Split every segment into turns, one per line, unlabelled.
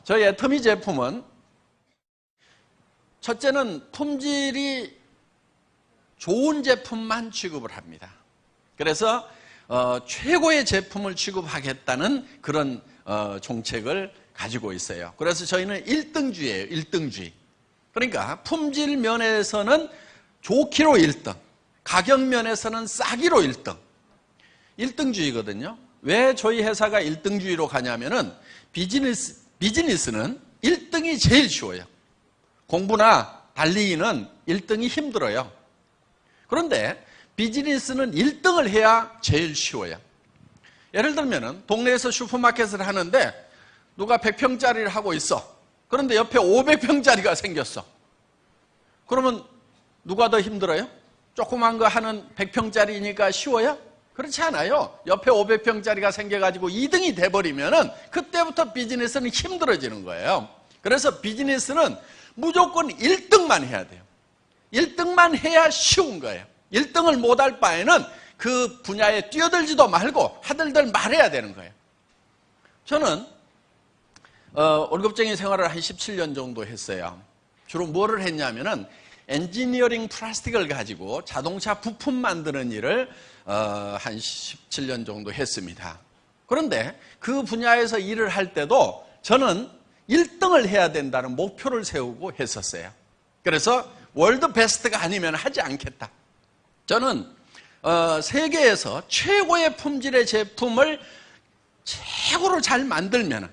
저희 애터미 제품은 첫째는 품질이 좋은 제품만 취급을 합니다. 그래서 최고의 제품을 취급하겠다는 그런 정책을 가지고 있어요. 그래서 저희는 1등주의예요. 1등주의. 그러니까 품질 면에서는 좋기로 1등, 가격 면에서는 싸기로 1등. 1등주의거든요. 왜 저희 회사가 1등주의로 가냐면은 비즈니스는 1등이 제일 쉬워요. 공부나 달리기는 1등이 힘들어요. 그런데 비즈니스는 1등을 해야 제일 쉬워요. 예를 들면 동네에서 슈퍼마켓을 하는데 누가 100평짜리를 하고 있어. 그런데 옆에 500평짜리가 생겼어. 그러면 누가 더 힘들어요? 조그만 거 하는 100평짜리니까 쉬워요? 그렇지 않아요. 옆에 500평짜리가 생겨가지고 2등이 돼버리면은 그때부터 비즈니스는 힘들어지는 거예요. 그래서 비즈니스는 무조건 1등만 해야 돼요. 1등만 해야 쉬운 거예요. 1등을 못할 바에는 그 분야에 뛰어들지도 말고 하들들 말해야 되는 거예요. 저는 월급쟁이 생활을 한 17년 정도 했어요. 주로 뭐를 했냐면은 엔지니어링 플라스틱을 가지고 자동차 부품 만드는 일을 한 17년 정도 했습니다. 그런데 그 분야에서 일을 할 때도 저는 1등을 해야 된다는 목표를 세우고 했었어요. 그래서 월드 베스트가 아니면 하지 않겠다. 저는 세계에서 최고의 품질의 제품을 최고로 잘 만들면은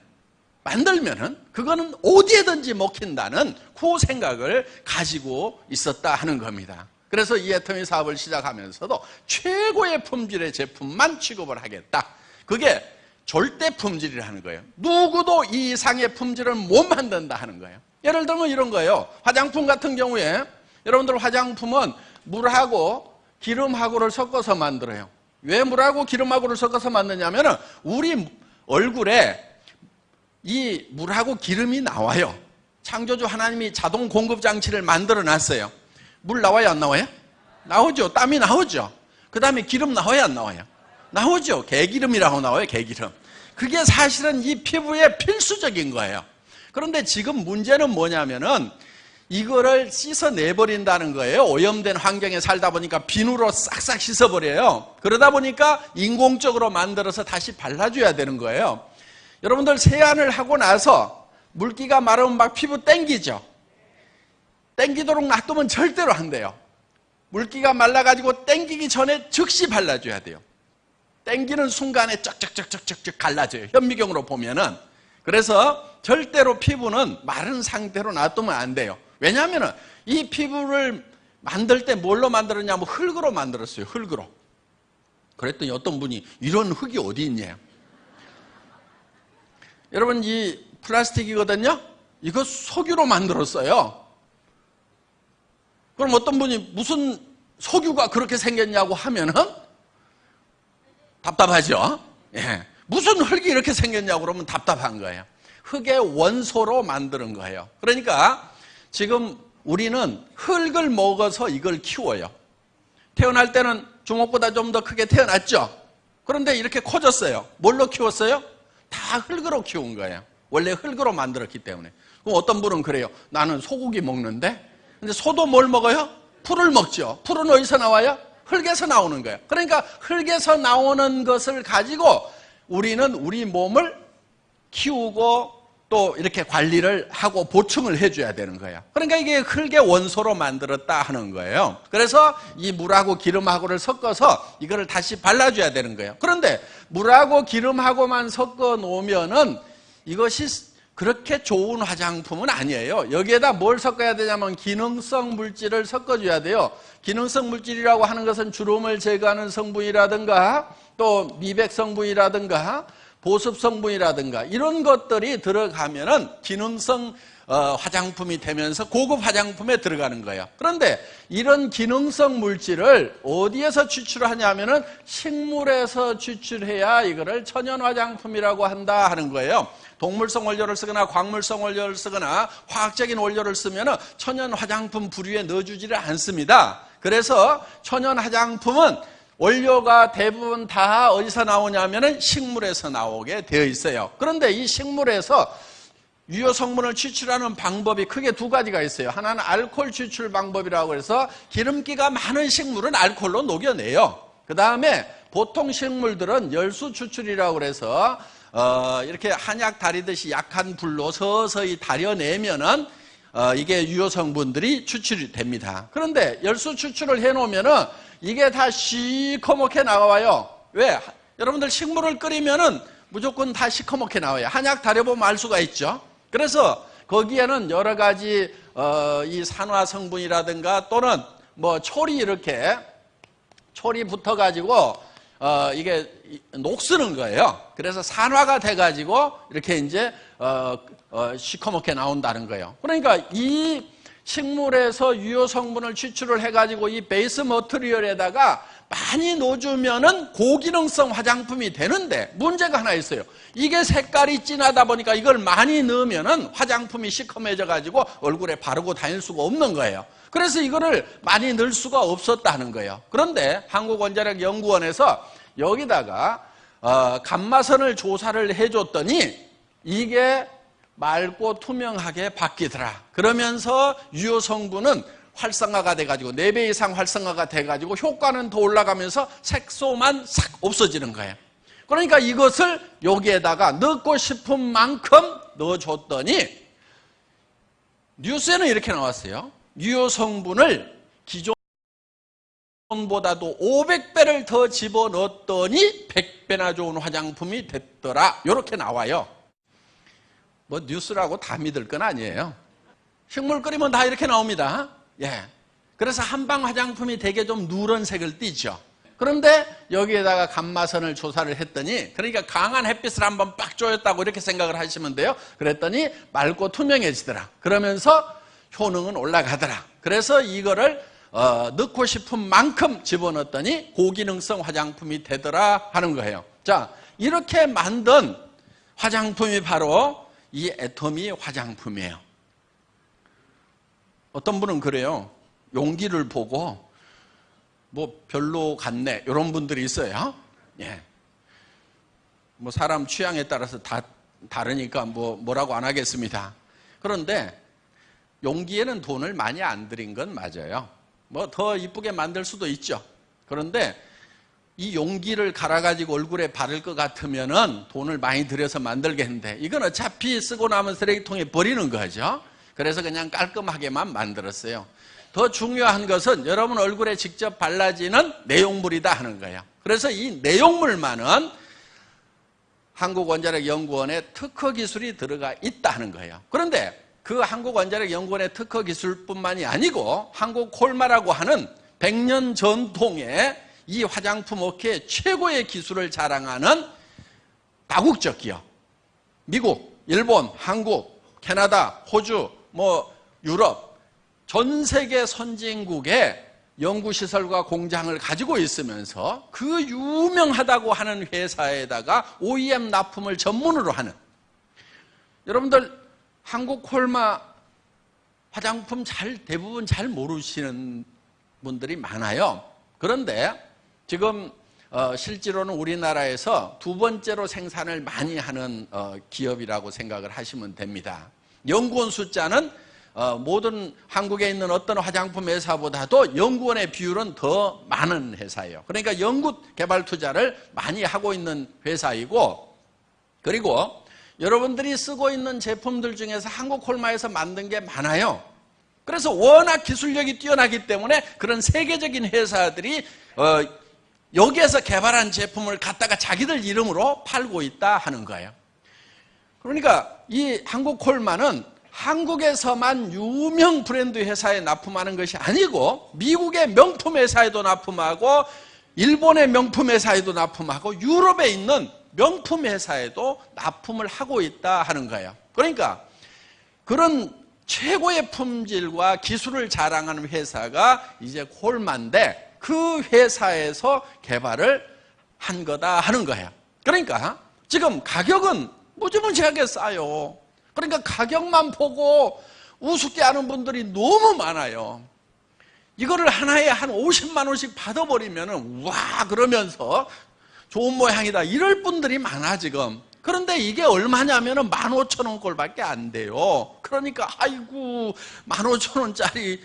그거는 어디에든지 먹힌다는 그 생각을 가지고 있었다 하는 겁니다. 그래서 이 애터미 사업을 시작하면서도 최고의 품질의 제품만 취급을 하겠다. 그게 절대 품질이라는 거예요. 누구도 이 이상의 품질을 못 만든다 하는 거예요. 예를 들면 이런 거예요. 화장품 같은 경우에 여러분들 화장품은 물하고 기름하고를 섞어서 만들어요. 왜 물하고 기름하고를 섞어서 만드냐면은 우리 얼굴에 이 물하고 기름이 나와요. 창조주 하나님이 자동 공급 장치를 만들어 놨어요. 물 나와요, 안 나와요? 나오죠. 땀이 나오죠. 그 다음에 기름 나와요, 안 나와요? 나오죠. 개기름이라고 나와요, 개기름. 그게 사실은 이 피부에 필수적인 거예요. 그런데 지금 문제는 뭐냐면은 이거를 씻어내버린다는 거예요. 오염된 환경에 살다 보니까 비누로 싹싹 씻어버려요. 그러다 보니까 인공적으로 만들어서 다시 발라줘야 되는 거예요. 여러분들 세안을 하고 나서 물기가 마르면 막 피부 땡기죠. 땡기도록 놔두면 절대로 안 돼요. 물기가 말라가지고 땡기기 전에 즉시 발라줘야 돼요. 땡기는 순간에 쩍쩍쩍쩍쩍 갈라져요. 현미경으로 보면은. 그래서 절대로 피부는 마른 상태로 놔두면 안 돼요. 왜냐하면은 이 피부를 만들 때 뭘로 만들었냐면 흙으로 만들었어요. 흙으로. 그랬더니 어떤 분이 이런 흙이 어디 있냐. 여러분 이 플라스틱이거든요. 이거 석유로 만들었어요. 그럼 어떤 분이 무슨 석유가 그렇게 생겼냐고 하면은 답답하죠. 예. 무슨 흙이 이렇게 생겼냐고 그러면 답답한 거예요. 흙의 원소로 만드는 거예요. 그러니까 지금 우리는 흙을 먹어서 이걸 키워요. 태어날 때는 주먹보다 좀 더 크게 태어났죠. 그런데 이렇게 커졌어요. 뭘로 키웠어요? 다 흙으로 키운 거예요. 원래 흙으로 만들었기 때문에. 그럼 어떤 분은 그래요. 나는 소고기 먹는데? 근데 소도 뭘 먹어요? 풀을 먹죠. 풀은 어디서 나와요? 흙에서 나오는 거예요. 그러니까 흙에서 나오는 것을 가지고 우리는 우리 몸을 키우고 또 이렇게 관리를 하고 보충을 해줘야 되는 거예요. 그러니까 이게 흙의 원소로 만들었다 하는 거예요. 그래서 이 물하고 기름하고를 섞어서 이거를 다시 발라줘야 되는 거예요. 그런데 물하고 기름하고만 섞어 놓으면은 이것이 그렇게 좋은 화장품은 아니에요. 여기에다 뭘 섞어야 되냐면 기능성 물질을 섞어줘야 돼요. 기능성 물질이라고 하는 것은 주름을 제거하는 성분이라든가 또 미백 성분이라든가 보습 성분이라든가 이런 것들이 들어가면은 기능성 화장품이 되면서 고급 화장품에 들어가는 거예요. 그런데 이런 기능성 물질을 어디에서 추출하냐면은 식물에서 추출해야 이거를 천연 화장품이라고 한다 하는 거예요. 동물성 원료를 쓰거나 광물성 원료를 쓰거나 화학적인 원료를 쓰면은 천연 화장품 부류에 넣어주지를 않습니다. 그래서 천연 화장품은 원료가 대부분 다 어디서 나오냐면은 식물에서 나오게 되어 있어요. 그런데 이 식물에서 유효 성분을 추출하는 방법이 크게 두 가지가 있어요. 하나는 알코올 추출 방법이라고 해서 기름기가 많은 식물은 알코올로 녹여내요. 그 다음에 보통 식물들은 열수 추출이라고 해서 이렇게 한약 다리듯이 약한 불로 서서히 다려내면은 이게 유효 성분들이 추출이 됩니다. 그런데 열수 추출을 해놓으면은 이게 다 시커멓게 나와요. 왜? 여러분들 식물을 끓이면은 무조건 다 시커멓게 나와요. 한약 다려보면 알 수가 있죠. 그래서 거기에는 여러 가지 이 산화 성분이라든가 또는 뭐 촐이 이렇게 촐이 붙어가지고 이게 녹쓰는 거예요. 그래서 산화가 돼가지고 이렇게 이제 시커멓게 나온다는 거예요. 그러니까 이 식물에서 유효 성분을 추출을 해가지고 이 베이스 머티리얼에다가 많이 넣어주면은 고기능성 화장품이 되는데 문제가 하나 있어요. 이게 색깔이 진하다 보니까 이걸 많이 넣으면은 화장품이 시커매져가지고 얼굴에 바르고 다닐 수가 없는 거예요. 그래서 이거를 많이 넣을 수가 없었다는 거예요. 그런데 한국원자력연구원에서 여기다가 감마선을 조사를 해줬더니 이게 맑고 투명하게 바뀌더라. 그러면서 유효 성분은 활성화가 돼가지고 4배 이상 활성화가 돼가지고 효과는 더 올라가면서 색소만 싹 없어지는 거예요. 그러니까 이것을 여기에다가 넣고 싶은 만큼 넣어줬더니 뉴스에는 이렇게 나왔어요. 유효 성분을 기존보다도 500배를 더 집어넣었더니 100배나 좋은 화장품이 됐더라. 이렇게 나와요. 뭐 뉴스라고 다 믿을 건 아니에요. 식물 끓이면 다 이렇게 나옵니다. 예. 그래서 한방 화장품이 되게 좀 누런색을 띠죠. 그런데 여기에다가 감마선을 조사를 했더니 그러니까 강한 햇빛을 한번 빡 쬐었다고 이렇게 생각을 하시면 돼요. 그랬더니 맑고 투명해지더라. 그러면서 효능은 올라가더라. 그래서 이거를 넣고 싶은 만큼 집어넣었더니 고기능성 화장품이 되더라 하는 거예요. 자, 이렇게 만든 화장품이 바로 이 애터미 화장품이에요. 어떤 분은 그래요. 용기를 보고 뭐 별로 같네 이런 분들이 있어요. 예. 뭐 사람 취향에 따라서 다 다르니까 뭐라고 안 하겠습니다. 그런데 용기에는 돈을 많이 안 들인 건 맞아요. 뭐 더 이쁘게 만들 수도 있죠. 그런데 이 용기를 갈아가지고 얼굴에 바를 것 같으면은 돈을 많이 들여서 만들겠는데 이건 어차피 쓰고 나면 쓰레기통에 버리는 거죠. 그래서 그냥 깔끔하게만 만들었어요. 더 중요한 것은 여러분 얼굴에 직접 발라지는 내용물이다 하는 거예요. 그래서 이 내용물만은 한국원자력연구원의 특허 기술이 들어가 있다 하는 거예요. 그런데 그 한국원자력연구원의 특허 기술뿐만이 아니고 한국콜마라고 하는 100년 전통의 이 화장품 업계의 최고의 기술을 자랑하는 다국적 기업, 미국, 일본, 한국, 캐나다, 호주, 유럽, 전 세계 선진국의 연구시설과 공장을 가지고 있으면서 그 유명하다고 하는 회사에다가 OEM 납품을 전문으로 하는, 여러분들 한국 콜마 화장품 대부분 잘 모르시는 분들이 많아요. 그런데 지금 실제로는 우리나라에서 두 번째로 생산을 많이 하는 기업이라고 생각을 하시면 됩니다. 연구원 숫자는 모든 한국에 있는 어떤 화장품 회사보다도 연구원의 비율은 더 많은 회사예요. 그러니까 연구 개발 투자를 많이 하고 있는 회사이고, 그리고 여러분들이 쓰고 있는 제품들 중에서 한국콜마에서 만든 게 많아요. 그래서 워낙 기술력이 뛰어나기 때문에 그런 세계적인 회사들이 여기에서 개발한 제품을 갖다가 자기들 이름으로 팔고 있다 하는 거예요. 그러니까 이 한국콜마는 한국에서만 유명 브랜드 회사에 납품하는 것이 아니고 미국의 명품 회사에도 납품하고 일본의 명품 회사에도 납품하고 유럽에 있는 명품 회사에도 납품을 하고 있다 하는 거예요. 그러니까 그런 최고의 품질과 기술을 자랑하는 회사가 이제 콜마인데 그 회사에서 개발을 한 거다 하는 거예요. 그러니까 지금 가격은 무지무지하게 싸요. 그러니까 가격만 보고 우습게 하는 분들이 너무 많아요. 이거를 하나에 한 50만 원씩 받아버리면 와 그러면서 좋은 모양이다 이럴 분들이 많아 지금. 그런데 이게 얼마냐면은 15,000원 꼴밖에 안 돼요. 그러니까 아이고 15,000원짜리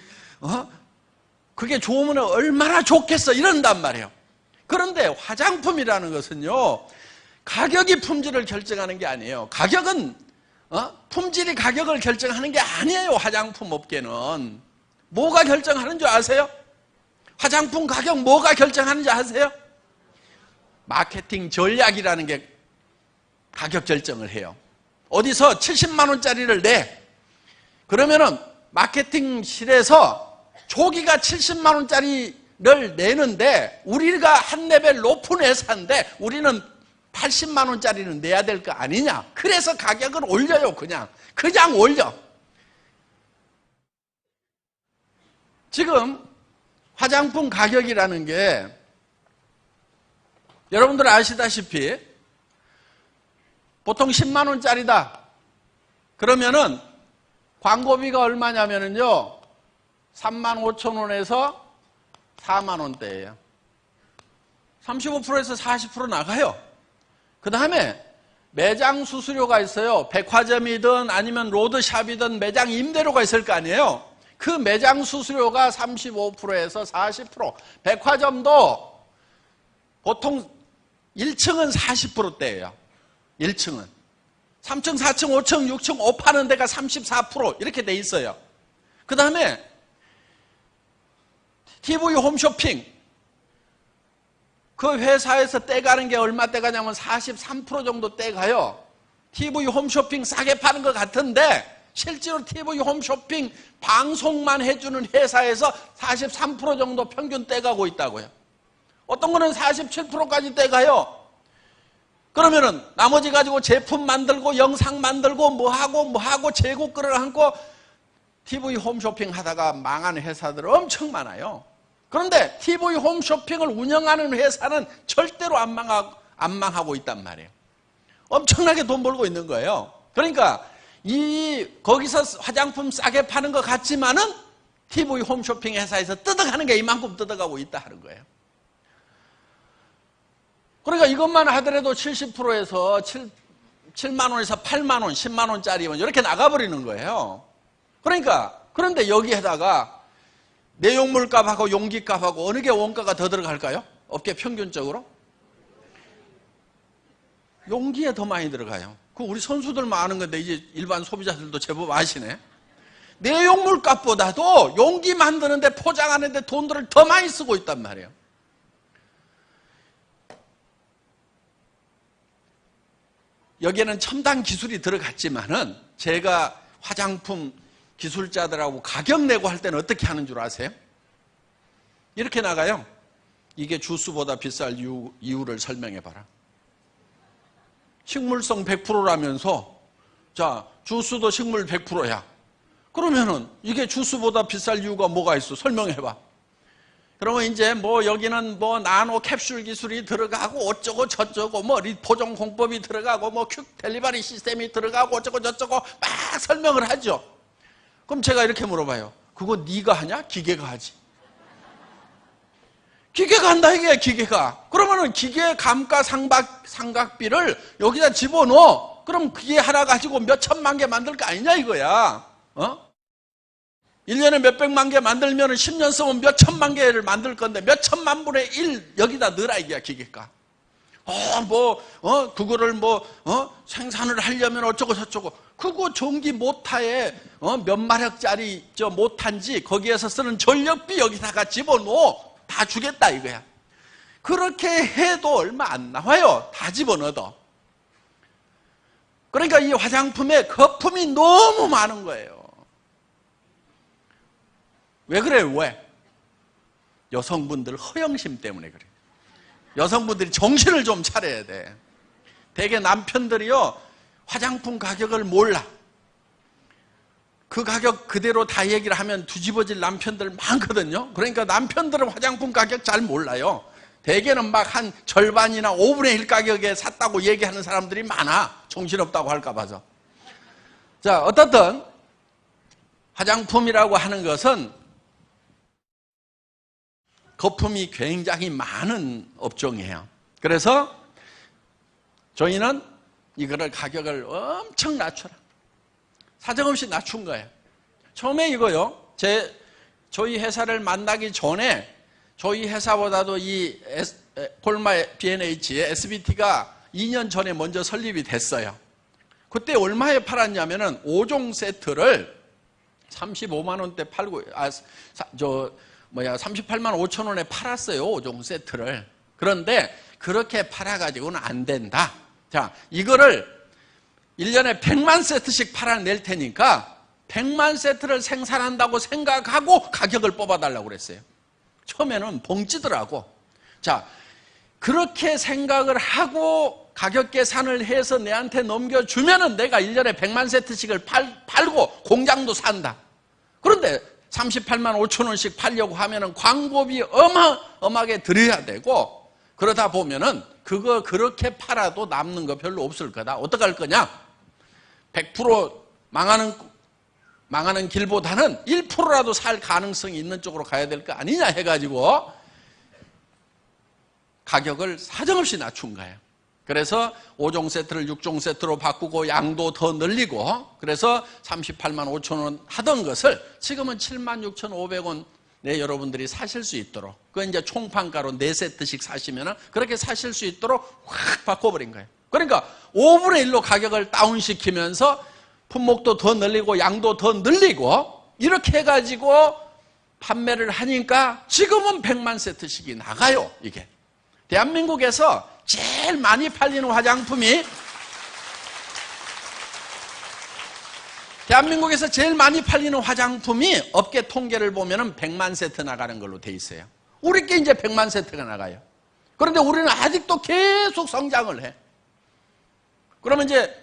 그게 좋으면 얼마나 좋겠어 이런단 말이에요. 그런데 화장품이라는 것은요, 가격이 품질을 결정하는 게 아니에요. 가격은 품질이 가격을 결정하는 게 아니에요. 화장품 업계는 뭐가 결정하는 줄 아세요? 화장품 가격 뭐가 결정하는지 아세요? 마케팅 전략이라는 게 가격 결정을 해요. 어디서 70만 원짜리를 내. 그러면은 마케팅실에서 조기가 70만 원짜리를 내는데 우리가 한 레벨 높은 회사인데 우리는 80만 원짜리는 내야 될 거 아니냐. 그래서 가격을 올려요. 그냥 올려. 지금 화장품 가격이라는 게 여러분들 아시다시피 보통 10만 원짜리다. 그러면은 광고비가 얼마냐면요 3만 5천 원에서 4만 원대예요. 35%에서 40% 나가요. 그 다음에 매장 수수료가 있어요. 백화점이든 아니면 로드샵이든 매장 임대료가 있을 거 아니에요. 그 매장 수수료가 35%에서 40%. 백화점도 보통 1층은 40%대예요. 1층은. 3층, 4층, 5층, 6층 옷 파는 데가 34% 이렇게 돼 있어요. 그 다음에 TV 홈쇼핑. 그 회사에서 떼가는 게 얼마 떼가냐면 43% 정도 떼가요. TV 홈쇼핑 싸게 파는 것 같은데 실제로 TV 홈쇼핑 방송만 해주는 회사에서 43% 정도 평균 떼가고 있다고요. 어떤 거는 47%까지 떼가요. 그러면은 나머지 가지고 제품 만들고 영상 만들고 뭐하고 재고 끌어안고 TV 홈쇼핑 하다가 망한 회사들 엄청 많아요. 그런데 TV 홈쇼핑을 운영하는 회사는 절대로 안 망하고 있단 말이에요. 엄청나게 돈 벌고 있는 거예요. 그러니까 거기서 화장품 싸게 파는 것 같지만은 TV 홈쇼핑 회사에서 뜯어가는 게 이만큼 뜯어가고 있다 하는 거예요. 그러니까 이것만 하더라도 70%에서 7만 원에서 8만 원, 10만 원짜리면 이렇게 나가버리는 거예요. 그런데 여기에다가 내용물 값하고 용기 값하고 어느 게 원가가 더 들어갈까요? 업계 평균적으로? 용기에 더 많이 들어가요. 그 우리 선수들만 아는 건데 이제 일반 소비자들도 제법 아시네. 내용물 값보다도 용기 만드는데 포장하는데 돈들을 더 많이 쓰고 있단 말이에요. 여기에는 첨단 기술이 들어갔지만은 제가 화장품 기술자들하고 가격 내고 할 때는 어떻게 하는 줄 아세요? 이렇게 나가요. 이게 주스보다 비쌀 이유를 설명해 봐라. 식물성 100%라면서 자, 주스도 식물 100%야. 그러면은 이게 주스보다 비쌀 이유가 뭐가 있어? 설명해 봐. 그러면 이제 여기는 나노 캡슐 기술이 들어가고 어쩌고 저쩌고 포종 공법이 들어가고 퀵 델리버리 시스템이 들어가고 어쩌고 저쩌고 막 설명을 하죠. 그럼 제가 이렇게 물어봐요. 그거 네가 하냐? 기계가 하지. 기계가 한다 이게 기계가. 그러면은 기계 감가 삼각비를 여기다 집어넣어. 그럼 기계 하나 가지고 몇 천만 개 만들 거 아니냐 이거야. 1년에 몇백만 개 만들면 10년 쓰면 몇 천만 개를 만들 건데 몇 천만 분의 1 여기다 넣으라 이게 기계가. 그거를 생산을 하려면 어쩌고 저쩌고. 그거 전기 모타에 몇 마력짜리 모타인지 거기에서 쓰는 전력비 여기다가 집어넣어. 다 주겠다 이거야. 그렇게 해도 얼마 안 나와요. 다 집어넣어도. 그러니까 이 화장품에 거품이 너무 많은 거예요. 왜 그래요? 왜? 여성분들 허영심 때문에 그래요. 여성분들이 정신을 좀 차려야 돼. 대개 남편들이요 화장품 가격을 몰라. 그 가격 그대로 다 얘기를 하면 뒤집어질 남편들 많거든요. 그러니까 남편들은 화장품 가격 잘 몰라요. 대개는 막 한 절반이나 5분의 1 가격에 샀다고 얘기하는 사람들이 많아. 정신없다고 할까 봐서. 자, 어떻든 화장품이라고 하는 것은 거품이 굉장히 많은 업종이에요. 그래서 저희는 이거를 가격을 엄청 낮춰라. 사정없이 낮춘 거예요. 처음에 이거요. 저희 회사를 만나기 전에 저희 회사보다도 이 콜마 B&H SBT가 2년 전에 먼저 설립이 됐어요. 그때 얼마에 팔았냐면은 5종 세트를 35만 원대 팔고 38만 5천 원에 팔았어요. 5종 세트를. 그런데 그렇게 팔아가지고는 안 된다. 자, 이거를 1년에 100만 세트씩 팔아낼 테니까 100만 세트를 생산한다고 생각하고 가격을 뽑아달라고 그랬어요. 처음에는 벙찌더라고. 자, 그렇게 생각을 하고 가격 계산을 해서 내한테 넘겨주면은 내가 1년에 100만 세트씩을 팔고 공장도 산다. 그런데 38만 5천 원씩 팔려고 하면은 광고비 어마어마하게 들여야 되고, 그러다 보면은 그거 그렇게 팔아도 남는 거 별로 없을 거다. 어떡할 거냐? 100% 망하는 길보다는 1%라도 살 가능성이 있는 쪽으로 가야 될 거 아니냐 해가지고 가격을 사정없이 낮춘 거예요. 그래서 5종 세트를 6종 세트로 바꾸고 양도 더 늘리고, 그래서 38만 5천 원 하던 것을 지금은 7만 6,500원 네, 여러분들이 사실 수 있도록, 그 이제 총판가로 4세트씩 사시면은 그렇게 사실 수 있도록 확 바꿔버린 거예요. 그러니까 5분의 1로 가격을 다운시키면서 품목도 더 늘리고 양도 더 늘리고 이렇게 해가지고 판매를 하니까 지금은 100만 세트씩이 나가요. 이게 대한민국에서 제일 많이 팔리는 화장품이 업계 통계를 보면은 100만 세트 나가는 걸로 돼 있어요. 우리께 이제 100만 세트가 나가요. 그런데 우리는 아직도 계속 성장을 해. 그러면 이제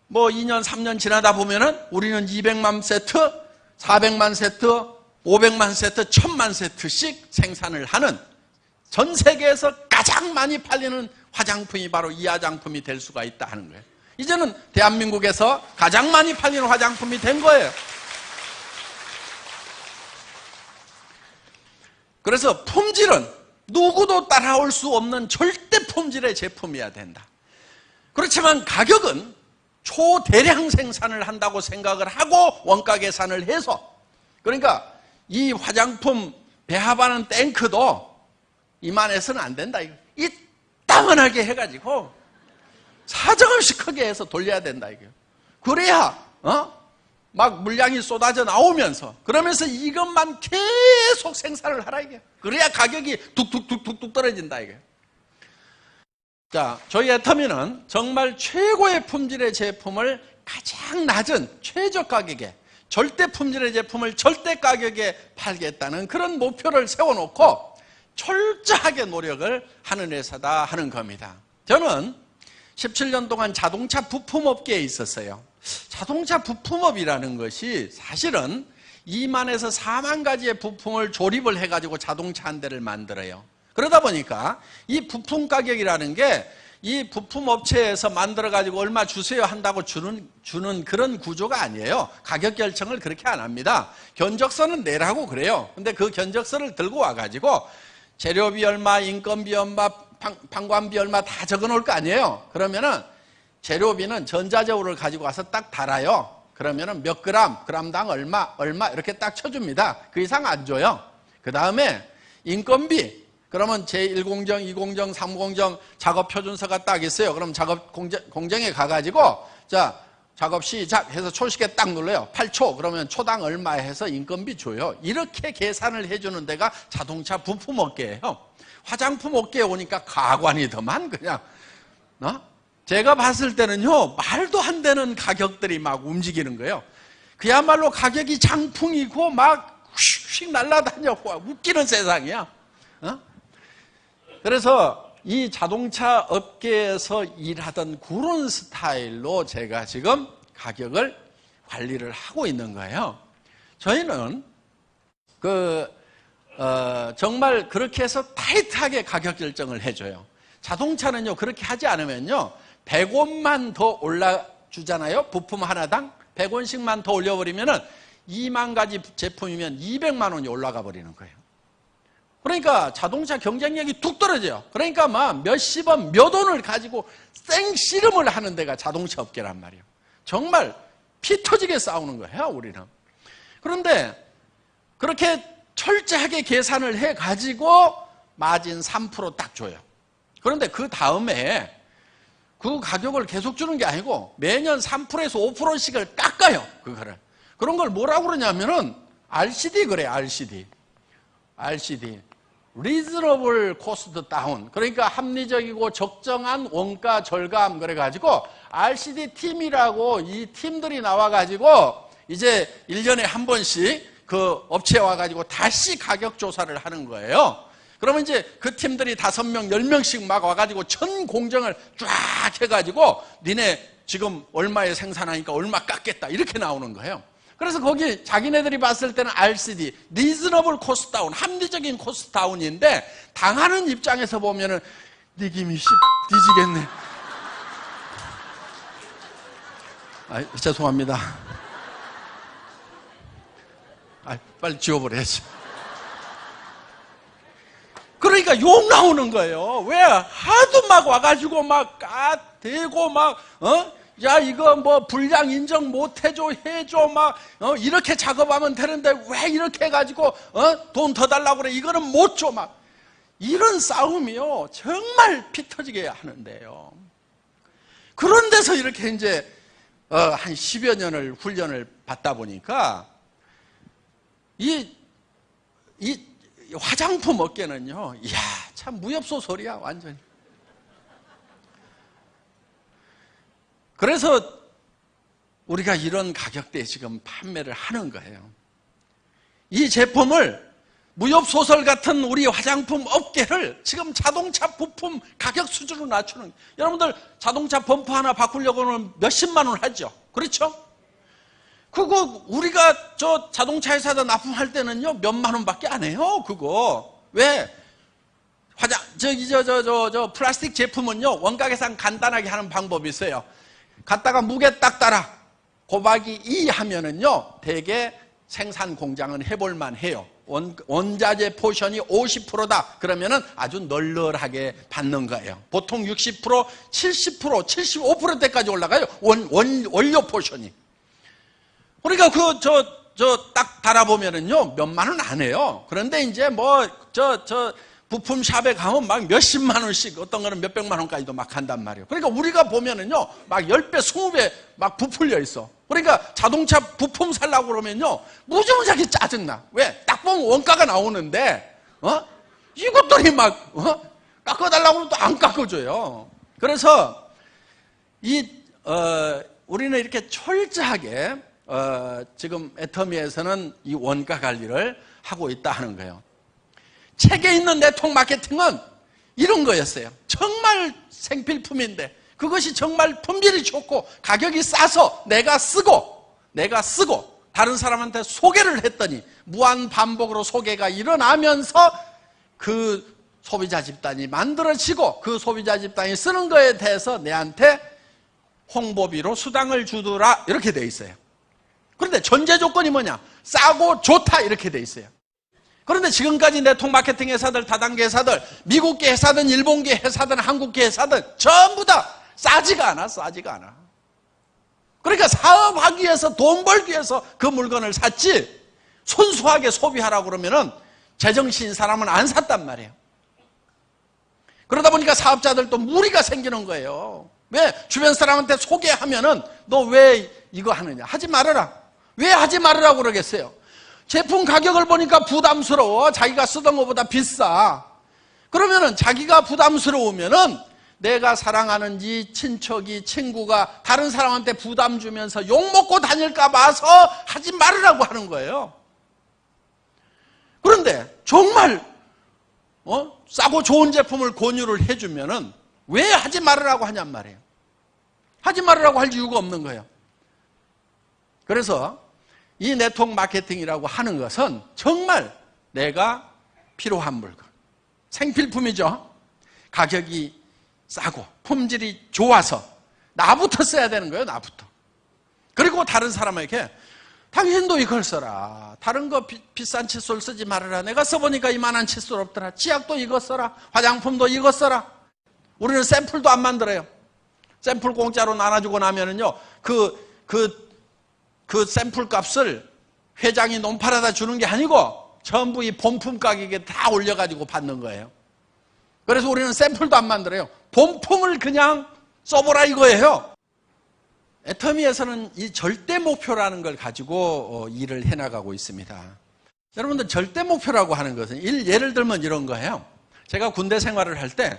뭐 2년, 3년 지나다 보면은 우리는 200만 세트, 400만 세트, 500만 세트, 1000만 세트씩 생산을 하는, 전 세계에서 가장 많이 팔리는 화장품이 바로 이 화장품이 될 수가 있다 하는 거예요. 이제는 대한민국에서 가장 많이 팔리는 화장품이 된 거예요. 그래서 품질은 누구도 따라올 수 없는 절대 품질의 제품이어야 된다. 그렇지만 가격은 초대량 생산을 한다고 생각을 하고 원가 계산을 해서, 그러니까 이 화장품 배합하는 탱크도 이만해서는 안 된다. 이따만하게 해가지고 사정없이 크게 해서 돌려야 된다. 그래야 막 물량이 쏟아져 나오면서, 그러면서 이것만 계속 생산을 하라 이게. 그래야 가격이 뚝뚝뚝뚝 떨어진다 이게. 자, 저희 애터미는 정말 최고의 품질의 제품을 가장 낮은 최저 가격에, 절대 품질의 제품을 절대 가격에 팔겠다는 그런 목표를 세워놓고 철저하게 노력을 하는 회사다 하는 겁니다. 저는 17년 동안 자동차 부품업계에 있었어요. 자동차 부품업이라는 것이 사실은 2만에서 4만 가지의 부품을 조립을 해가지고 자동차 한 대를 만들어요. 그러다 보니까 이 부품 가격이라는 게 이 부품 업체에서 만들어가지고 얼마 주세요 한다고 주는 그런 구조가 아니에요. 가격 결정을 그렇게 안 합니다. 견적서는 내라고 그래요. 근데 그 견적서를 들고 와가지고 재료비 얼마, 인건비 얼마, 판관비 얼마 다 적어 놓을 거 아니에요. 그러면은 재료비는 전자적으로를 가지고 와서 딱 달아요. 그러면은 몇 그램당 얼마 이렇게 딱 쳐줍니다. 그 이상 안 줘요. 그 다음에 인건비, 그러면 제1공정, 2공정, 3공정 작업 표준서가 딱 있어요. 그럼 작업 공정에 가가지고, 자, 작업 시작 해서 초시계 딱 눌러요. 8초. 그러면 초당 얼마 해서 인건비 줘요. 이렇게 계산을 해주는 데가 자동차 부품 업계예요. 화장품 업계에 오니까 가관이더만 그냥. 제가 봤을 때는요, 말도 안 되는 가격들이 막 움직이는 거예요. 그야말로 가격이 장풍이고 막 휙휙 날아다녔고 웃기는 세상이야. 그래서 이 자동차 업계에서 일하던 그런 스타일로 제가 지금 가격을 관리를 하고 있는 거예요. 저희는 정말 그렇게 해서 타이트하게 가격 결정을 해줘요. 자동차는요, 그렇게 하지 않으면요, 100원만 더 올라주잖아요. 부품 하나당 100원씩만 더 올려버리면은 2만 가지 제품이면 200만 원이 올라가 버리는 거예요. 그러니까 자동차 경쟁력이 뚝 떨어져요. 그러니까 막 몇십원, 몇 원을 가지고 생씨름을 하는 데가 자동차 업계란 말이에요. 정말 피 터지게 싸우는 거예요, 우리는. 그런데 그렇게 철저하게 계산을 해가지고 마진 3% 딱 줘요. 그런데 그 다음에 그 가격을 계속 주는 게 아니고 매년 3%에서 5%씩을 깎아요, 그거를. 그런 걸 뭐라고 그러냐면은 RCD 그래, RCD. Reasonable Cost Down. 그러니까 합리적이고 적정한 원가 절감 그래가지고 RCD 팀이라고 이 팀들이 나와가지고 이제 1년에 한 번씩 그 업체에 와가지고 다시 가격 조사를 하는 거예요. 그러면 이제 그 팀들이 5명, 10명씩 막 와가지고 전 공정을 쫙 해가지고 니네 지금 얼마에 생산하니까 얼마 깎겠다 이렇게 나오는 거예요. 그래서 거기 자기네들이 봤을 때는 RCD, Reasonable Cost Down, 합리적인 코스트 다운인데 당하는 입장에서 보면은 네 김이 뒤지겠네. 죄송합니다. 빨리 지워버려야지. 그러니까 욕 나오는 거예요. 왜? 하도 막 와가지고 막 까대고 막 야 이거 뭐 불량 인정 못 해줘 막 이렇게 작업하면 되는데 왜 이렇게 해가지고 돈 더 달라고 그래 이거는 못 줘 막 이런 싸움이요 정말 피 터지게 하는데요. 그런 데서 이렇게 이제 한 10여 년을 훈련을 받다 보니까 이 화장품 업계는요, 이야 참 무협소설이야 완전히. 그래서 우리가 이런 가격대에 지금 판매를 하는 거예요. 이 제품을 무협소설 같은 우리 화장품 업계를 지금 자동차 부품 가격 수준으로 낮추는, 여러분들 자동차 범퍼 하나 바꾸려고 하면 몇십만 원 하죠. 그렇죠? 그거 우리가 저 자동차 회사에다 납품할 때는요 몇만 원밖에 안 해요. 그거 왜? 플라스틱 제품은요 원가 계산 간단하게 하는 방법이 있어요. 갖다가 무게 딱 따라 곱하기 2 하면은요 대개 생산 공장은 해볼만 해요. 원자재 포션이 50%다 그러면은 아주 널널하게 받는 거예요. 보통 60%, 70%, 75%대까지 올라가요. 원료 포션이. 그러니까 딱 달아보면은요 몇만 원 안 해요. 그런데 이제 부품 샵에 가면 막 몇십만 원씩, 어떤 거는 몇백만 원까지도 막 한단 말이에요. 그러니까 우리가 보면은요 막 10배, 20배 막 부풀려 있어. 그러니까 자동차 부품 살라고 그러면요 무지무지하게 짜증나. 왜? 딱 보면 원가가 나오는데 이것들이 막 깎아달라고 하면 또 안 깎아줘요. 그래서 우리는 이렇게 철저하게 지금 애터미에서는 이 원가 관리를 하고 있다 하는 거예요. 책에 있는 네트워크 마케팅은 이런 거였어요. 정말 생필품인데 그것이 정말 품질이 좋고 가격이 싸서 내가 쓰고 다른 사람한테 소개를 했더니 무한 반복으로 소개가 일어나면서 그 소비자 집단이 만들어지고 그 소비자 집단이 쓰는 거에 대해서 내한테 홍보비로 수당을 주더라 이렇게 돼 있어요. 그런데 전제 조건이 뭐냐? 싸고 좋다 이렇게 돼 있어요. 그런데 지금까지 네트워크 마케팅 회사들, 다단계 회사들, 미국계 회사든 일본계 회사든 한국계 회사든 전부 다 싸지가 않아. 그러니까 사업하기 위해서 돈 벌기 위해서 그 물건을 샀지 순수하게 소비하라고 그러면은 제정신인 사람은 안 샀단 말이에요. 그러다 보니까 사업자들도 무리가 생기는 거예요. 왜? 주변 사람한테 소개하면은 너 왜 이거 하느냐? 하지 말아라. 왜 하지 말으라고 그러겠어요? 제품 가격을 보니까 부담스러워. 자기가 쓰던 것보다 비싸. 그러면은 자기가 부담스러우면은 내가 사랑하는 이 친척이, 친구가 다른 사람한테 부담 주면서 욕먹고 다닐까 봐서 하지 말으라고 하는 거예요. 그런데 정말 싸고 좋은 제품을 권유를 해주면은 왜 하지 말으라고 하냔 말이에요. 하지 말으라고 할 이유가 없는 거예요. 그래서 이 네트워크 마케팅이라고 하는 것은 정말 내가 필요한 물건, 생필품이죠. 가격이 싸고 품질이 좋아서 나부터 써야 되는 거예요. 나부터. 그리고 다른 사람에게 당신도 이걸 써라. 다른 거 비싼 칫솔 쓰지 말아라. 내가 써보니까 이만한 칫솔 없더라. 치약도 이거 써라. 화장품도 이거 써라. 우리는 샘플도 안 만들어요. 샘플 공짜로 나눠주고 나면은요, 그 샘플 값을 회장이 논팔아다 주는 게 아니고 전부 이 본품 가격에 다 올려가지고 받는 거예요. 그래서 우리는 샘플도 안 만들어요. 본품을 그냥 써보라 이거예요. 애터미에서는 이 절대 목표라는 걸 가지고 일을 해나가고 있습니다. 여러분들 절대 목표라고 하는 것은 예를 들면 이런 거예요. 제가 군대 생활을 할 때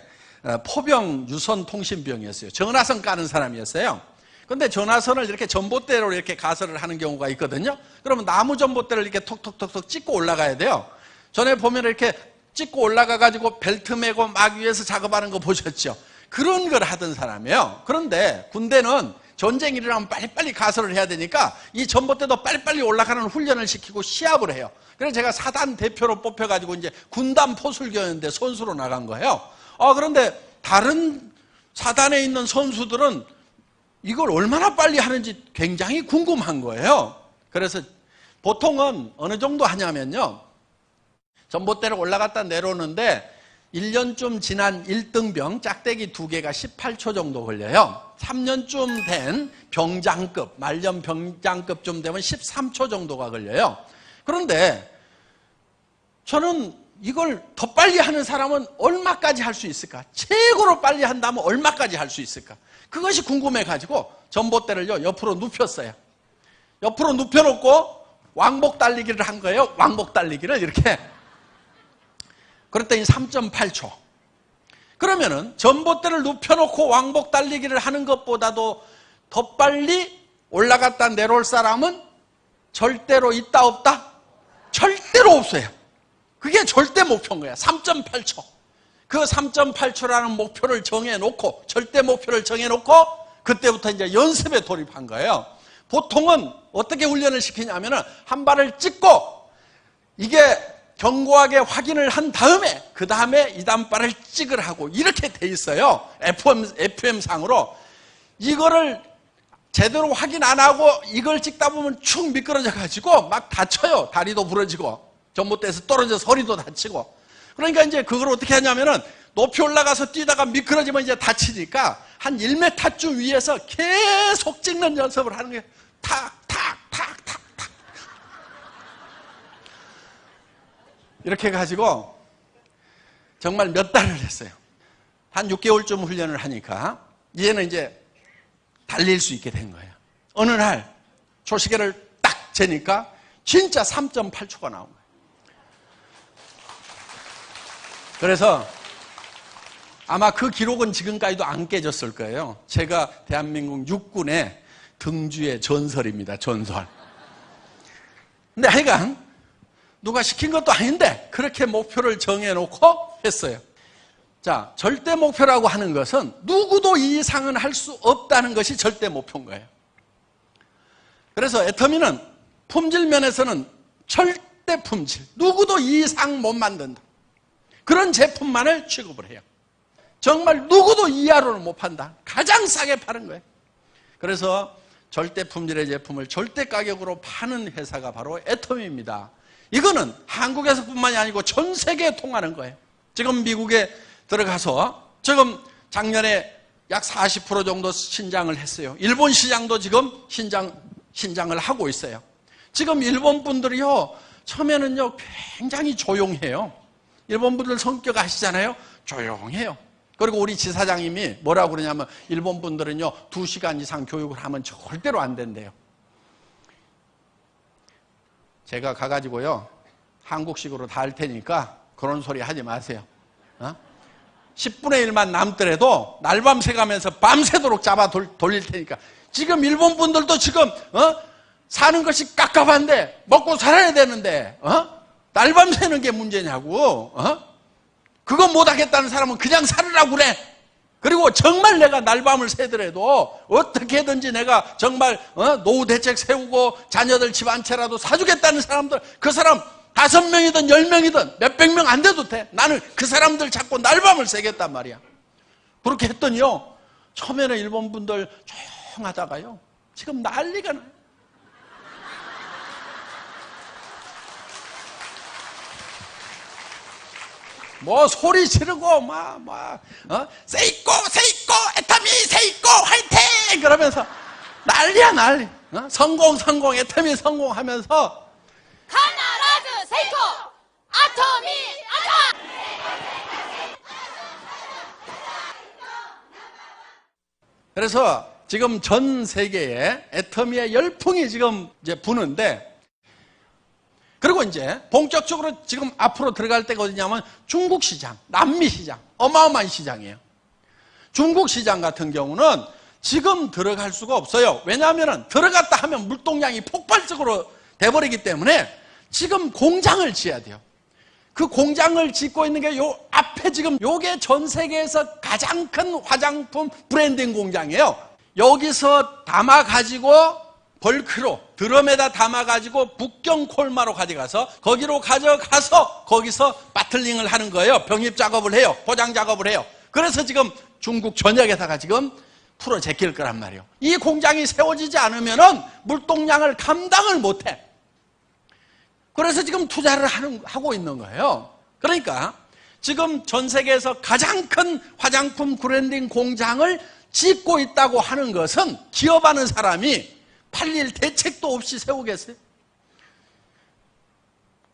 포병 유선 통신병이었어요. 전화선 까는 사람이었어요. 근데 전화선을 이렇게 전봇대로 이렇게 가설을 하는 경우가 있거든요. 그러면 나무 전봇대를 이렇게 톡톡톡톡 찍고 올라가야 돼요. 전에 보면 이렇게 찍고 올라가가지고 벨트 메고 막 위에서 작업하는 거 보셨죠? 그런 걸 하던 사람이에요. 그런데 군대는 전쟁이 일어나면 빨리빨리 가설을 해야 되니까 이 전봇대도 빨리빨리 올라가는 훈련을 시키고 시합을 해요. 그래서 제가 사단 대표로 뽑혀가지고 이제 군단 포술교였는데 선수로 나간 거예요. 그런데 다른 사단에 있는 선수들은 이걸 얼마나 빨리 하는지 굉장히 궁금한 거예요. 그래서 보통은 어느 정도 하냐면요. 전봇대를 올라갔다 내려오는데 1년쯤 지난 1등병 짝대기 2개가 18초 정도 걸려요. 3년쯤 된 병장급, 말년 병장급쯤 되면 13초 정도가 걸려요. 그런데 저는 이걸 더 빨리 하는 사람은 얼마까지 할 수 있을까? 최고로 빨리 한다면 얼마까지 할 수 있을까? 그것이 궁금해가지고 전봇대를요 옆으로 눕혔어요. 옆으로 눕혀놓고 왕복 달리기를 한 거예요. 왕복 달리기를 이렇게. 그랬더니 3.8초. 그러면은 전봇대를 눕혀놓고 왕복 달리기를 하는 것보다도 더 빨리 올라갔다 내려올 사람은 절대로 있다 없다? 절대로 없어요. 그게 절대 목표인 거야. 3.8초. 그 3.8초라는 목표를 정해놓고, 절대 목표를 정해놓고 그때부터 이제 연습에 돌입한 거예요. 보통은 어떻게 훈련을 시키냐면은 한 발을 찍고 이게 견고하게 확인을 한 다음에 그 다음에 2단발을 찍으라고 이렇게 돼 있어요. FM상으로. 이거를 제대로 확인 안 하고 이걸 찍다 보면 축 미끄러져 가지고 막 다쳐요. 다리도 부러지고 전봇대에서 떨어져서 허리도 다치고. 그러니까 이제 그걸 어떻게 하냐면은 높이 올라가서 뛰다가 미끄러지면 이제 다치니까 한 1m쯤 위에서 계속 찍는 연습을 하는 거예요. 탁, 탁, 탁, 탁, 탁. 이렇게 해가지고 정말 몇 달을 했어요. 한 6개월쯤 훈련을 하니까 얘는 이제 달릴 수 있게 된 거예요. 어느 날 초시계를 딱 재니까 진짜 3.8초가 나온 거예요. 그래서 아마 그 기록은 지금까지도 안 깨졌을 거예요. 제가 대한민국 육군의 등주의 전설입니다. 전설. 근데 하여간 누가 시킨 것도 아닌데 그렇게 목표를 정해놓고 했어요. 자, 절대 목표라고 하는 것은 누구도 이 이상은 할 수 없다는 것이 절대 목표인 거예요. 그래서 애터미는 품질 면에서는 절대 품질, 누구도 이 이상 못 만든다. 그런 제품만을 취급을 해요. 정말 누구도 이하로는 못 판다. 가장 싸게 파는 거예요. 그래서 절대 품질의 제품을 절대 가격으로 파는 회사가 바로 애터미입니다. 이거는 한국에서뿐만이 아니고 전 세계에 통하는 거예요. 지금 미국에 들어가서 지금 작년에 약 40% 정도 신장을 했어요. 일본 시장도 지금 신장을 하고 있어요. 지금 일본 분들이요, 처음에는요 굉장히 조용해요. 일본 분들 성격 아시잖아요. 조용해요. 그리고 우리 지사장님이 뭐라고 그러냐면 일본 분들은요 2시간 이상 교육을 하면 절대로 안 된대요. 제가 가가지고요 한국식으로 다 할 테니까 그런 소리 하지 마세요. 10분의 1만 남더라도 날밤 새가면서 밤새도록 잡아 돌릴 테니까. 지금 일본 분들도 지금 사는 것이 깝깝한데 먹고 살아야 되는데 날밤 새는 게 문제냐고. 그거 못하겠다는 사람은 그냥 살으라고 그래. 그리고 정말 내가 날밤을 새더라도 어떻게든지 내가 정말 노후 대책 세우고 자녀들 집 한 채라도 사주겠다는 사람들, 그 사람 5명이든 10명이든 몇백 명 안 돼도 돼. 나는 그 사람들 잡고 날밤을 새겠단 말이야. 그렇게 했더니요 처음에는 일본 분들 조용하다가요 지금 난리가 나요. 뭐 소리 지르고 세이코 애터미 세이코 화이팅 그러면서 난리야 난리. 성공 애터미 성공하면서
카나라즈 세이코 아토미 아타.
그래서 지금 전 세계에 애터미의 열풍이 지금 이제 부는데, 그리고 이제 본격적으로 지금 앞으로 들어갈 때가 어디냐면 중국 시장, 남미 시장, 어마어마한 시장이에요. 중국 시장 같은 경우는 지금 들어갈 수가 없어요. 왜냐하면 들어갔다 하면 물동량이 폭발적으로 돼버리기 때문에 지금 공장을 지어야 돼요. 그 공장을 짓고 있는 게 요 앞에 지금 요게 전 세계에서 가장 큰 화장품 브랜딩 공장이에요. 여기서 담아가지고 벌크로 드럼에다 담아가지고 북경 콜마로 가져가서 거기서 바틀링을 하는 거예요. 병입 작업을 해요. 포장 작업을 해요. 그래서 지금 중국 전역에다가 지금 풀어 제낄 거란 말이에요. 이 공장이 세워지지 않으면은 물동량을 감당을 못해. 그래서 지금 투자를 하고 있는 거예요. 그러니까 지금 전 세계에서 가장 큰 화장품 브랜딩 공장을 짓고 있다고 하는 것은 기업하는 사람이 팔릴 대책도 없이 세우겠어요?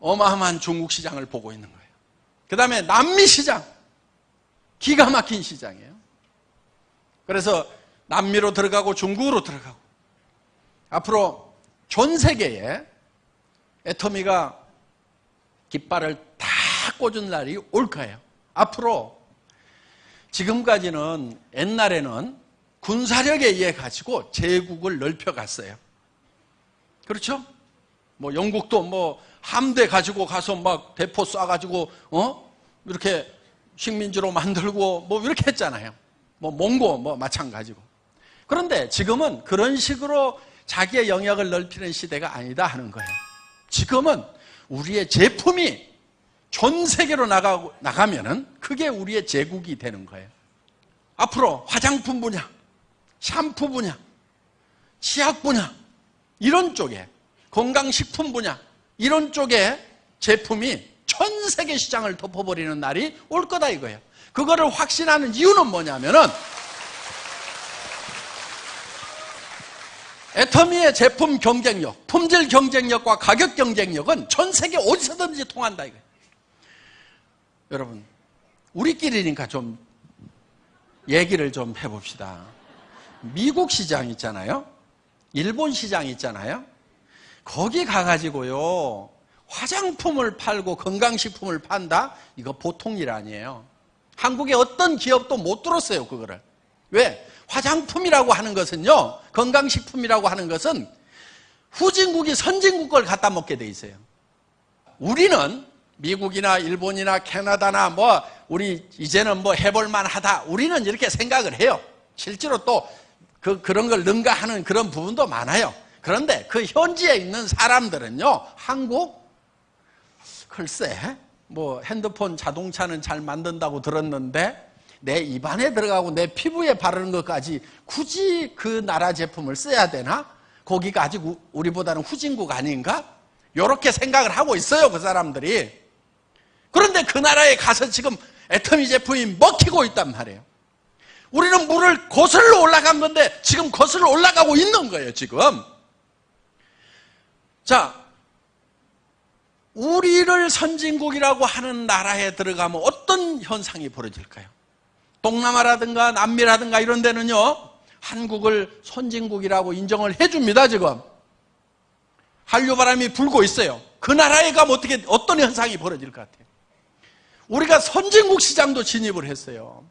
어마어마한 중국 시장을 보고 있는 거예요. 그 다음에 남미 시장, 기가 막힌 시장이에요. 그래서 남미로 들어가고 중국으로 들어가고, 앞으로 전 세계에 애터미가 깃발을 다 꽂은 날이 올 거예요. 앞으로 지금까지는 옛날에는 군사력에 의해 가지고 제국을 넓혀갔어요. 그렇죠? 뭐 영국도 뭐 함대 가지고 가서 막 대포 쏴가지고 이렇게 식민지로 만들고 뭐 이렇게 했잖아요. 뭐 몽고 뭐 마찬가지고. 그런데 지금은 그런 식으로 자기의 영역을 넓히는 시대가 아니다 하는 거예요. 지금은 우리의 제품이 전 세계로 나가면은 그게 우리의 제국이 되는 거예요. 앞으로 화장품 분야, 샴푸 분야, 치약 분야, 이런 쪽에, 건강식품 분야, 이런 쪽에 제품이 전 세계 시장을 덮어버리는 날이 올 거다 이거예요. 그거를 확신하는 이유는 뭐냐면은 애터미의 제품 경쟁력, 품질 경쟁력과 가격 경쟁력은 전 세계 어디서든지 통한다 이거예요. 여러분, 우리끼리니까 좀 얘기를 좀 해봅시다. 미국 시장 있잖아요. 일본 시장 있잖아요. 거기 가가지고요, 화장품을 팔고 건강식품을 판다? 이거 보통 일 아니에요. 한국의 어떤 기업도 못 들었어요, 그거를. 왜? 화장품이라고 하는 것은요, 건강식품이라고 하는 것은 후진국이 선진국 걸 갖다 먹게 돼 있어요. 우리는 미국이나 일본이나 캐나다나 뭐 우리 이제는 뭐 해볼만 하다, 우리는 이렇게 생각을 해요. 실제로 또 그런 걸 능가하는 그런 부분도 많아요. 그런데 그 현지에 있는 사람들은요, 한국? 글쎄, 뭐 핸드폰 자동차는 잘 만든다고 들었는데 내 입안에 들어가고 내 피부에 바르는 것까지 굳이 그 나라 제품을 써야 되나? 거기가 아직 우리보다는 후진국 아닌가? 이렇게 생각을 하고 있어요, 그 사람들이. 그런데 그 나라에 가서 지금 애터미 제품이 먹히고 있단 말이에요. 우리는 물을 거슬러 올라간 건데 지금 거슬러 올라가고 있는 거예요, 지금. 자, 우리를 선진국이라고 하는 나라에 들어가면 어떤 현상이 벌어질까요? 동남아라든가 남미라든가 이런 데는요, 한국을 선진국이라고 인정을 해줍니다, 지금. 한류바람이 불고 있어요. 그 나라에 가면 어떤 현상이 벌어질 것 같아요? 우리가 선진국 시장도 진입을 했어요.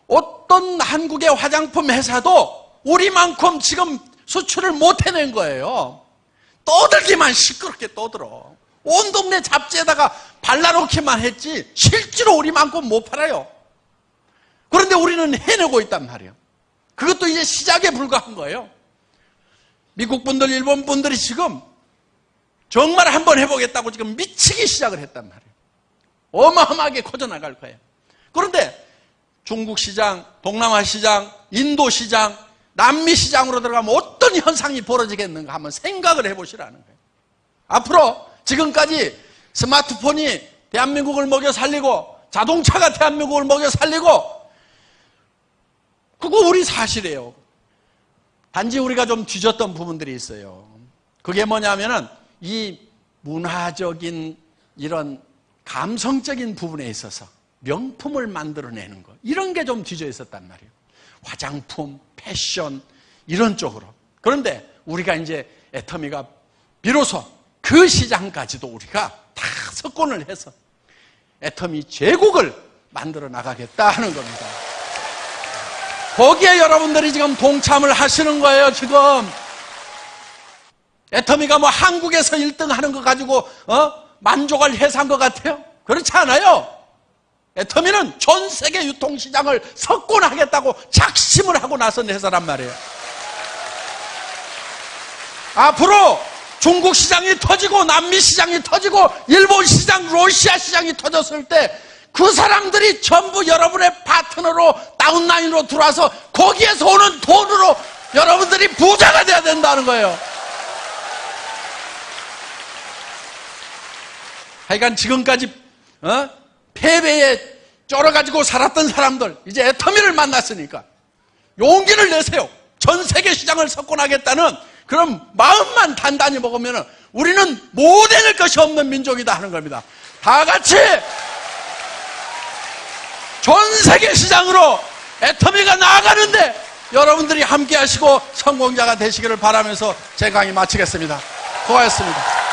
어떤 한국의 화장품 회사도 우리만큼 지금 수출을 못 해낸 거예요. 떠들기만 시끄럽게 떠들어. 온 동네 잡지에다가 발라놓기만 했지 실제로 우리만큼 못 팔아요. 그런데 우리는 해내고 있단 말이에요. 그것도 이제 시작에 불과한 거예요. 미국 분들, 일본 분들이 지금 정말 한번 해보겠다고 지금 미치기 시작을 했단 말이에요. 어마어마하게 커져나갈 거예요. 그런데 중국 시장, 동남아 시장, 인도 시장, 남미 시장으로 들어가면 어떤 현상이 벌어지겠는가 한번 생각을 해보시라는 거예요. 앞으로 지금까지 스마트폰이 대한민국을 먹여 살리고 자동차가 대한민국을 먹여 살리고, 그거 우리 사실이에요. 단지 우리가 좀 뒤졌던 부분들이 있어요. 그게 뭐냐면은 이 문화적인 이런 감성적인 부분에 있어서 명품을 만들어내는 것, 이런 게 좀 뒤져 있었단 말이에요. 화장품, 패션 이런 쪽으로. 그런데 우리가 이제 애터미가 비로소 그 시장까지도 우리가 다 석권을 해서 애터미 제국을 만들어 나가겠다 하는 겁니다. 거기에 여러분들이 지금 동참을 하시는 거예요. 지금 애터미가 뭐 한국에서 1등 하는 거 가지고 만족을 해서 한 것 같아요? 그렇지 않아요. 애터미는 전 세계 유통시장을 석권하겠다고 작심을 하고 나선 회사란 말이에요. 앞으로 중국 시장이 터지고 남미 시장이 터지고 일본 시장, 러시아 시장이 터졌을 때 그 사람들이 전부 여러분의 파트너로 다운라인으로 들어와서 거기에서 오는 돈으로 여러분들이 부자가 돼야 된다는 거예요. 하여간 지금까지 패배에 쩔어가지고 살았던 사람들, 이제 애터미를 만났으니까 용기를 내세요. 전 세계 시장을 석권하겠다는 그런 마음만 단단히 먹으면 우리는 못 해낼 것이 없는 민족이다 하는 겁니다. 다 같이 전 세계 시장으로 애터미가 나아가는데 여러분들이 함께 하시고 성공자가 되시기를 바라면서 제 강의 마치겠습니다. 고맙습니다.